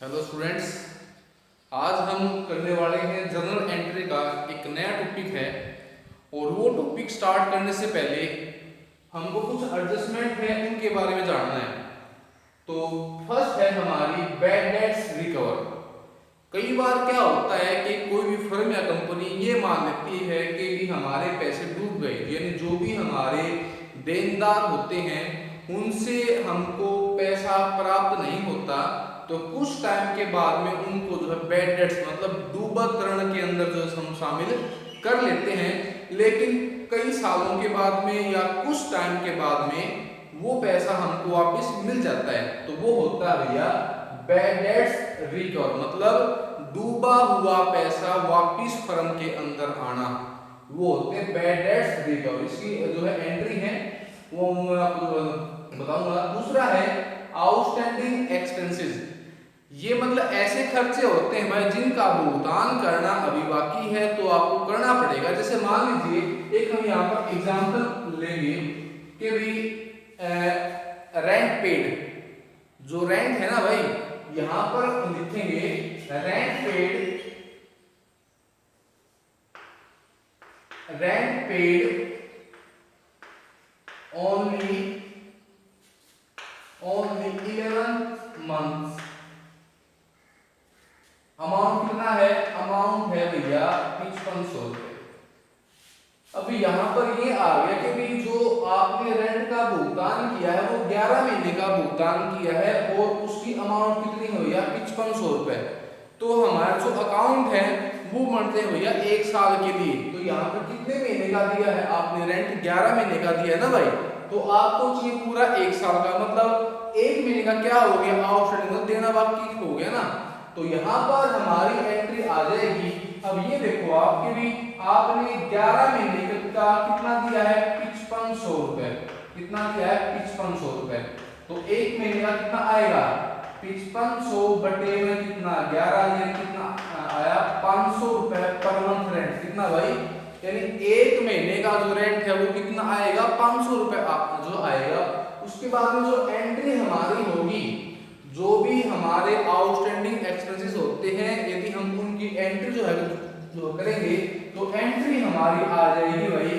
Hello students, आज हम करने वाले हैं जर्नल एंट्री का एक नया टॉपिक है। और वो टॉपिक स्टार्ट करने से पहले हमको कुछ एडजस्टमेंट है उनके बारे में जानना है। तो फर्स्ट है हमारी बैड डेट्स रिकवर। कई बार क्या होता है कि कोई भी फर्म या कंपनी ये मान लेती है कि भी हमारे पैसे डूब गए, यानी जो भी हमारे देनदार होते हैं उनसे हमको पैसा प्राप्त नहीं होता, तो कुछ टाइम के बाद में उनको जो है बैड डेट्स मतलब डूबाकरण के अंदर जो है हम शामिल कर लेते हैं। लेकिन कई सालों के बाद में या कुछ टाइम के बाद में वो पैसा हमको वापस मिल जाता है, तो वो होता है भैया बैड डेट्स रिकवर, मतलब डूबा हुआ पैसा वापिस फर्म के अंदर आना, वो होते हैं बैड डेट्स रिकवर। इसकी जो है एंट्री है वो मैं आपको बताऊंगा। दूसरा है आउटस्टैंडिंग एक्सपेंसेस। ये मतलब ऐसे खर्चे होते हैं भाई जिनका भुगतान करना अभी बाकी है, तो आपको करना पड़ेगा। जैसे मान लीजिए एक हम यहाँ पर एग्जांपल लेंगे कि भाई रेंट पेड, जो रेंट है ना भाई, यहां पर लिखेंगे rent paid only 11 months. Amount कितना है? अमाउंट है भैया 5500 रुपए। अभी यहाँ पर ये आ गया कि भाई जो आपने रेंट का भुगतान किया है वो 11 महीने का भुगतान किया है और उसकी अमाउंट कितनी है भैया? 5500 रुपए। तो हमारा जो अकाउंट है वो बनते हैं भैया 1 साल के लिए। तो यहाँ पर कितने महीने का दिया है आपने? रेंट 11 महीने का दिया है ना भाई, तो आपको चाहिए पूरा 1 साल का, मतलब 1 महीने का क्या हो गया? आउटस्टैंडिंग देना बाकी हो गया ना। तो यहाँ पर हमारी एंट्री आ जाएगी। अब ये देखो आपके भी आपने 11 महीने का कितना दिया है? 5500 रुपए। कितना दिया है? 5500 रुपए। तो 1 महीने का कितना आएगा? 5500 बटे में कितना? 11, ये कितना आया? 500 रुपए पर मंथ रेंट। कितना भाई? यानी 1 महीने का जो रेंट है वो कितना आएगा? 500 रुपए जो आएगा। उसके बाद में जो एंट्री हमारी होगी, जो भी हमारे आउटस्टैंडिंग एक्सपेंसेस होते हैं, यदि हम उनकी एंट्री जो है जो करेंगे तो एंट्री हमारी आ जाएगी भाई।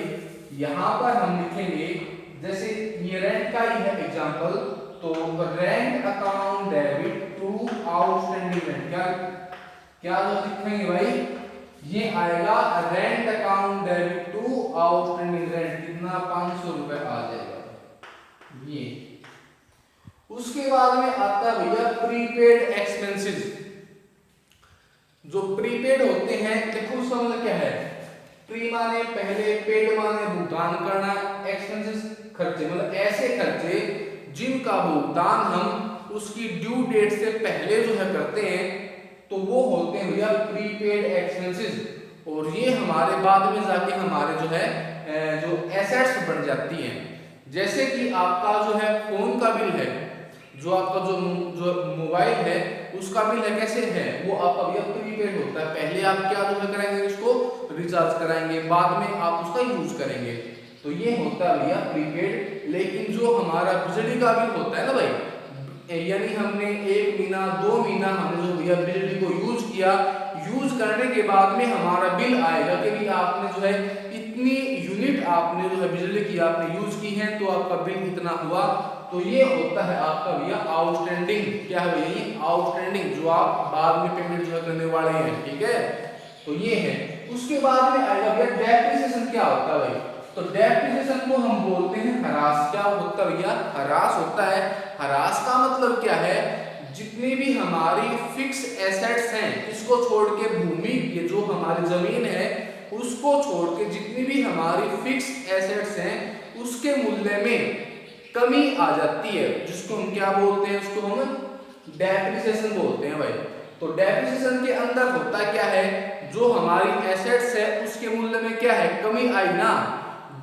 यहां पर हम लिखेंगे जैसे ये रेंट का ही है एग्जांपल, तो rent account debit to outstanding rent. क्या जो लिखेंगे भाई? ये आएगा rent account debit to outstanding rent. कितना? 500 रुपए आ जाएगा ये। उसके बाद में आता है भैया प्रीपेड एक्सपेंसेस। जो प्रीपेड होते हैं, देखो उसका मतलब क्या है? प्री माने पहले, पेड माने भुगतान करना, एक्सपेंसेस खर्चे, मतलब ऐसे खर्चे जिनका भुगतान हम उसकी ड्यू डेट से पहले जो है करते हैं, तो वो होते हैं भैया प्रीपेड एक्सपेंसेस। और ये हमारे बाद में जाके हमारे जो है जो एसेट्स बन जाती हैं। जैसे कि आपका जो है फोन का बिल है, जो आपका जो मोबाइल है उसका बिल है, कैसे है वो आपका भैया प्रीपेड होता है। पहले आप क्या जो है करेंगे? उसको रिचार्ज कराएंगे, बाद में आप उसका यूज करेंगे, तो ये होता है भैया प्रीपेड। लेकिन जो हमारा बिजली का बिल होता है ना भाई, यानी हमने 1 महीना 2 महीना हमने जो भैया बिजली को यूज किया, यूज करने के बाद में हमारा बिल आएगा कि भाई आपने जो है इतनी यूनिट आपने जो है बिजली की आपने यूज की है, तो आपका बिल इतना हुआ। तो ये होता है आपका भैया आउटस्टैंडिंग। क्या है भैया? ये आउटस्टैंडिंग जो आप बाद में पेमेंट जो है करने वाले हैं, ठीक है। तो ये है। उसके बाद में आएगा भैया डेप्रिसिएशन। क्या होता है भाई? तो डेप्रिसिएशन को हम बोलते हैं हरास। क्या होता है भैया? हरास होता है। हरास का मतलब क्या है? जितनी भी हमारी फिक्स एसेट्स हैं, इसको छोड़ के भूमि, ये जो हमारी जमीन है उसको छोड़ के जितनी भी हमारी फिक्स एसेट्स हैं उसके मूल्य में कमी आ जाती है, जिसको हम क्या बोलते हैं? उसको हम डेप्रिसिएशन बोलते हैं भाई। तो डेप्रिसिएशन के अंदर होता क्या है? जो हमारी एसेट्स है उसके मूल्य में क्या है? कमी आई ना।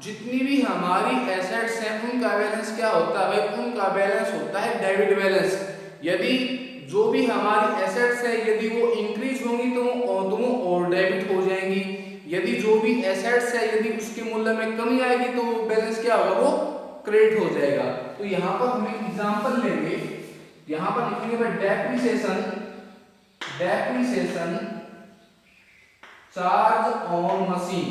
जितनी भी हमारी एसेट्स हैं उनका बैलेंस क्या होता है भाई? उनका बैलेंस होता है डेबिट बैलेंस। यदि जो भी हमारी एसेट्स है यदि वो इंक्रीज होंगी तो वो और डेबिट हो जाएंगी। यदि जो भी एसेट्स है यदि उसके मूल्य में कमी आएगी तो वो बैलेंस क्या होगा? वो क्रेडिट हो जाएगा। तो यहाँ पर हम एक एग्जांपल लेंगे, यहाँ पर लिखेंगे depreciation depreciation charge on machine,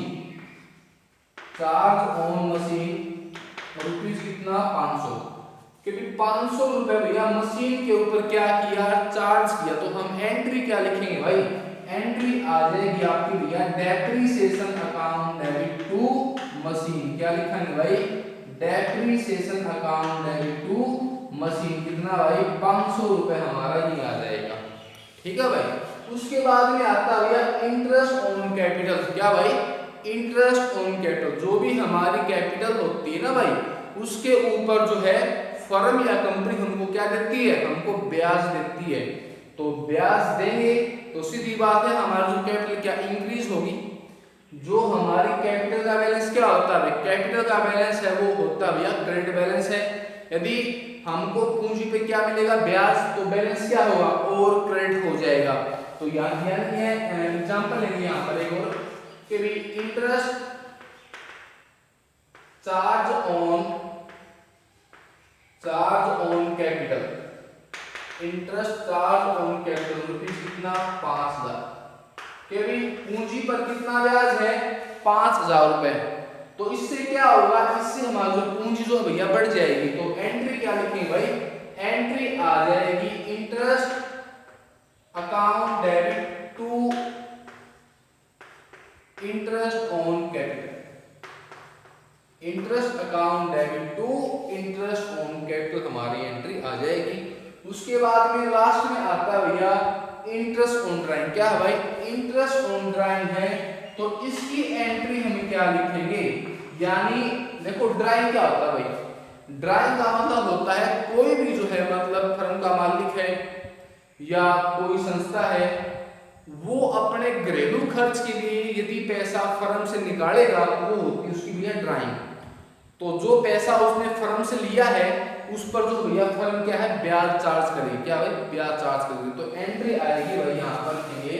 charge on machine rupees कितना 500, क्योंकि 500 रुपए भैया मशीन के ऊपर क्या किया, चार्ज किया। तो हम एंट्री क्या लिखेंगे भाई, एंट्री आ जाएगी आपकी भैया depreciation account debit to machine. क्या लिखेंगे भाई, depreciation account debit to machine. कितना भाई 500 रुपए हमारा ये आ जाएगा। ठीक है भाई। उसके बाद में आता है भैया इंटरेस्ट ऑन कैपिटल। क्या भाई, इंटरेस्ट ऑन कैपिटल, जो भी हमारी कैपिटल होती है ना भाई, उसके ऊपर जो है फर्म या कंपनी हमको क्या देती है, हमको ब्याज देती है। तो ब्याज देंगे तो सीधी बात है हमारी जो कैपिटल क्या इंक्रीज होगी। जो हमारी कैपिटल का बैलेंस क्या होता है, कैपिटल का बैलेंस है वो होता है भैया क्रेडिट बैलेंस है। यदि हमको पूंजी पे क्या मिलेगा, ब्याज, तो बैलेंस क्या होगा और क्रेडिट हो जाएगा। तो यानी एग्जांपल लेंगे यहाँ पर एक और कि भी interest charge on capital, interest charge on capital rupees कितना 5000, के भी पूंजी पर कितना ब्याज है 5000 रुपए। तो इससे क्या होगा, इससे हमारी जो पूंजी जो भैया बढ़ जाएगी। तो एंट्री क्या लिखेंगे भाई, एंट्री आ जाएगी interest account debit to interest on capital, interest account debit to interest on capital हमारी एंट्री आ जाएगी। उसके बाद में लास्ट में आता है भैया इंटरेस्ट ऑन ड्राइंग। क्या है भाई, इंटरेस्ट ऑन ड्राइंग है, तो इसकी एंट्री हम क्या लिखेंगे, यानी देखो ड्राइंग क्या होता है भाई, ड्राइंग का मतलब होता है कोई भी जो है मतलब फर्म का मालिक है या कोई संस्था है, वो अपने घरेलू खर्च के लिए यदि पैसा फर्म से निकालेगा वो होती है उसकी भैया ड्राइंग। तो जो पैसा उसने फर्म से लिया है उस पर जो भैया फर्म क्या है ब्याज चार्ज करेगी। क्या भाई, ब्याज चार्ज करेगी। तो एंट्री आएगी भाई यहाँ पर लिखेंगे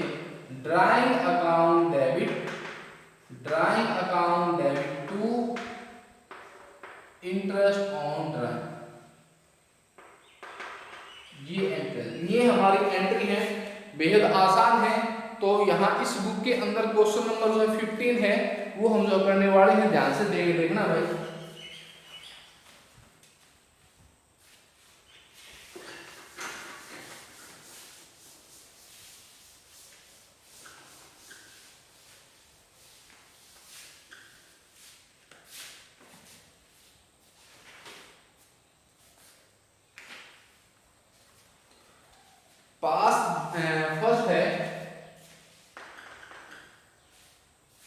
drawing account debit, drawing account debit to interest on drawing. ये एंट्री, ये हमारी एंट्री है, बेहद आसान है। तो यहाँ इस बुक के अंदर क्वेश्चन नंबर जो है 15 है वो हम जो करने वाले हैं, ध्यान से देखना भाई। फर्स्ट है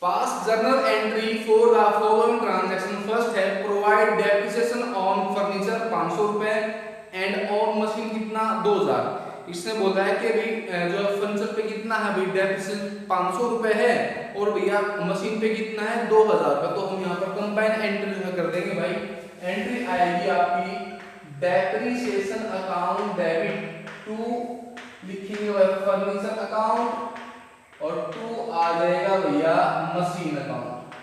पास journal entry for the following transaction. First है प्रोवाइड डेप्रिसिएशन ऑन फर्नीचर 500 रुपए एंड ऑन मशीन कितना 2000। इसने बोला है कि भाई जो फर्नीचर पे कितना है भाई डेप्रिसिएशन 500 रुपए है और भैया मशीन पे कितना है 2000 का। तो हम यहाँ पर कंबाइन एंट्री जो कर देंगे भाई। एंट्री आएगी आपकी डेप्रिसिएशन अकाउंट डेबिट टू लिखेंगे फर्नीचर अकाउंट और टू आ जाएगा भैया मशीन अकाउंट।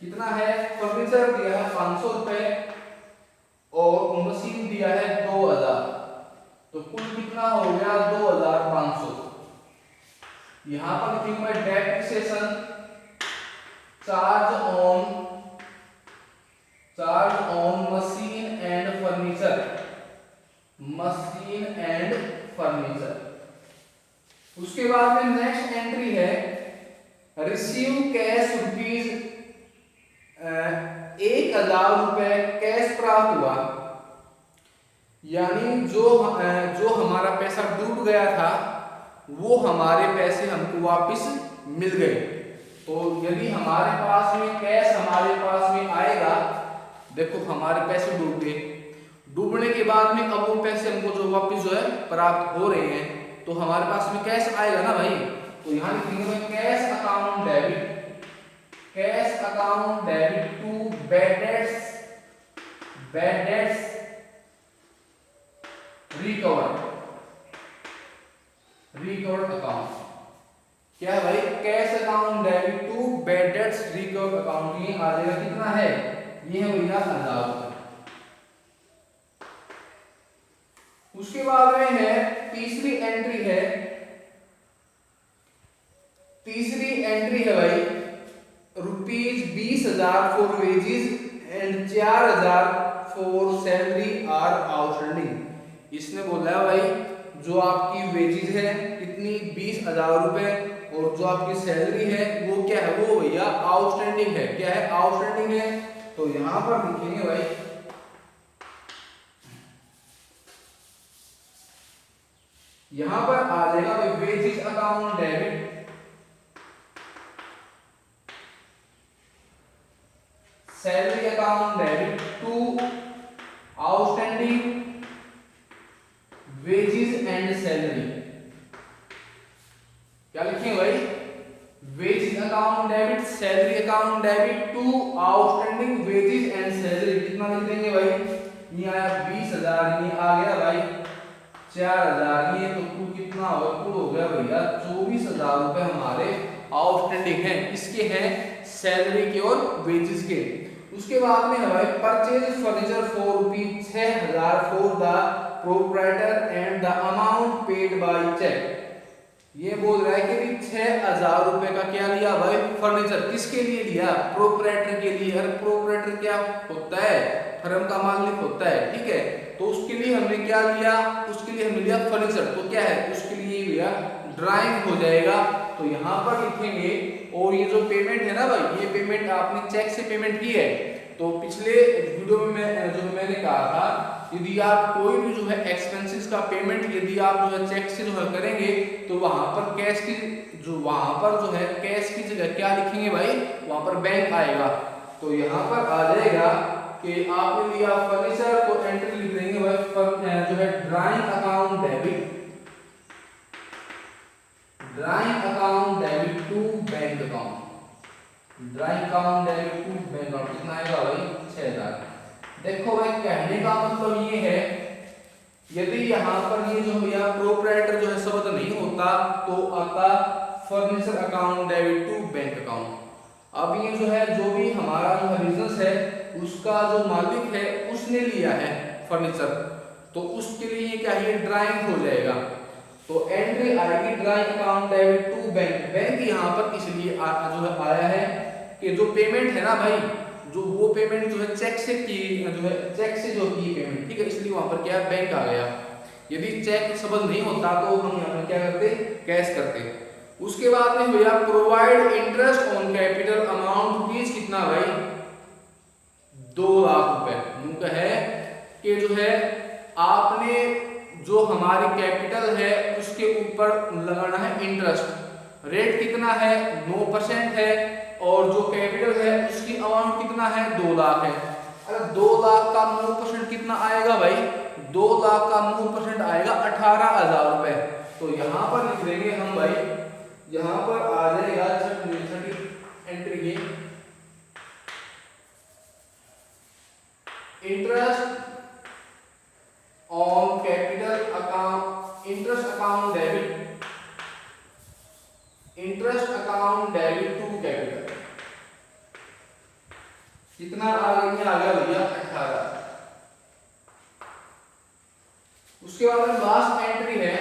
कितना है, फर्नीचर दिया है 500 रुपए और मशीन दिया है 2000, तो कुल कितना हो गया 2500। यहां पर लिखेंगे depreciation charge on machine and furniture, machine and furniture. उसके बाद में नेक्स्ट एंट्री है रिसीव कैश रुपीज 1000 रुपए कैश प्राप्त हुआ, यानी जो हमारा पैसा डूब गया था वो हमारे पैसे हमको वापस मिल गए। तो यदि हमारे पास में कैश हमारे पास में आएगा, देखो हमारे पैसे डूब गए, डूबने के बाद में अब वो पैसे हमको जो वापस जो है प्राप्त हो रहे हैं, तो हमारे पास में कैश आएगा ना भाई। तो यहाँ लिखेंगे cash account debit, cash account debit to bad debts recovered account. क्या है भाई, cash account debit to bad debts recovered account. ये आ जाएगा कितना है, ये है भैया 1000 रुपए। उसके बाद में है तीसरी एंट्री है 4000 फॉर सैलरी आर आउटस्टैंडिंग। इसने बोला है भाई जो आपकी वेजेस है कितनी 20,000 रुपए और जो आपकी सैलरी है वो क्या है, वो भैया आउटस्टैंडिंग है। क्या है, आउटस्टैंडिंग है। तो यहां पर लिखेंगे भाई यहां पर आ जाएगा भाई wages account debit, salary account debit to outstanding wages and salary. क्या लिखेंगे भाई, wages account debit, salary account debit to outstanding wages and salary. कितना लिख देंगे भाई, ये आया 20,000, ये आ गया भाई 4,000, ये तो कुल कितना होगा, कुल हो गया भैया 24,000 रुपए हमारे आउटस्टैंडिंग है। किसके हैं, सैलरी के और वेजेस के। उसके बाद में है भाई purchase furniture for ₹6,000 for the proprietor and the amount paid by cheque. ये बोल रहा है कि भी 6,000 रुपए का क्या लिया भाई, फर्नीचर। किसके लिए लिया, प्रोप्राइटर के लिए। अरे प्रोप्राइटर क्या होता है, फर्म का मालिक होता है, ठीक है। तो उसके लिए हमने क्या लिया, उसके लिए हमने लिया फर्नीचर। तो क्या है, उसके लिए लिया ड्राइंग हो जाएगा। तो यहाँ पर लिखेंगे। और ये जो पेमेंट है ना भाई, ये पेमेंट आपने चेक से पेमेंट की है। तो पिछले वीडियो में मैंने कहा था यदि आप कोई भी जो है एक्सपेंसेस का पेमेंट यदि आप जो है चेक से जो है करेंगे तो वहां पर कैश की कैश की जगह क्या लिखेंगे भाई, वहां पर बैंक आएगा। तो यहाँ पर आ जाएगा कि आपने लिया फर्नीचर, तो एंट्री लिख देंगे भाई जो है drawing account debit to bank account, drawing account debit to bank account. कितना आएगा भाई 6,000। देखो भाई कहने का मतलब ये है यदि यहाँ पर ये जो भैया प्रोप्राइटर जो है शब्द नहीं होता तो आता furniture account debit to bank account. अब ये जो है जो भी हमारा जो बिजनेस है उसका जो मालिक है उसने लिया है फर्नीचर, तो उसके लिए क्या है ड्राइंग हो जाएगा। तो एंट्री आएगी drawing account debit to bank. Bank यहाँ पर इसलिए जो है आया है कि जो पेमेंट है ना भाई, जो वो पेमेंट जो है चेक से की जो की पेमेंट, ठीक है, इसलिए वहां पर क्या बैंक आ गया। यदि चेक शब्द नहीं होता तो हम यहाँ पर क्या करते, कैश करते। उसके बाद में भैया provide interest on capital amount rupees कितना भाई 2 लाख रुपए। उनका है कि जो है आपने जो हमारी कैपिटल है उसके ऊपर लगाना है इंटरेस्ट। रेट कितना है 9% है और जो कैपिटल है उसकी अमाउंट कितना है 2 लाख है। अरे 2 लाख का 9% कितना आएगा भाई, 2 लाख का 9% आएगा 18,000 रुपए। तो यहाँ पर लिख देंगे हम भाई, यहाँ पर आ जाएगा छठी एंट्री की interest on capital account, interest account debit to capital. कितना आ गया भैया 18। उसके बाद में लास्ट एंट्री है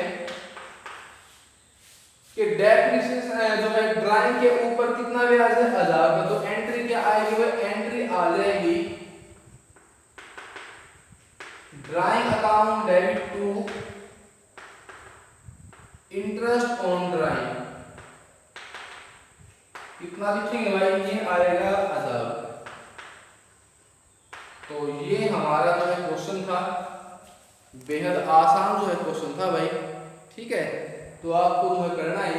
कि डेप्रिसिएशन जो है ड्राइंग के ऊपर कितना ब्याज है 1000 का। तो एंट्री क्या आएगी भाई, एंट्री आ जाएगी drawing account debit to interest on drawing. कितना लिखेंगे भाई, ये आएगा 1000। तो ये हमारा जो है क्वेश्चन था, बेहद आसान जो है क्वेश्चन था भाई, ठीक है। तो आपको जो है करना है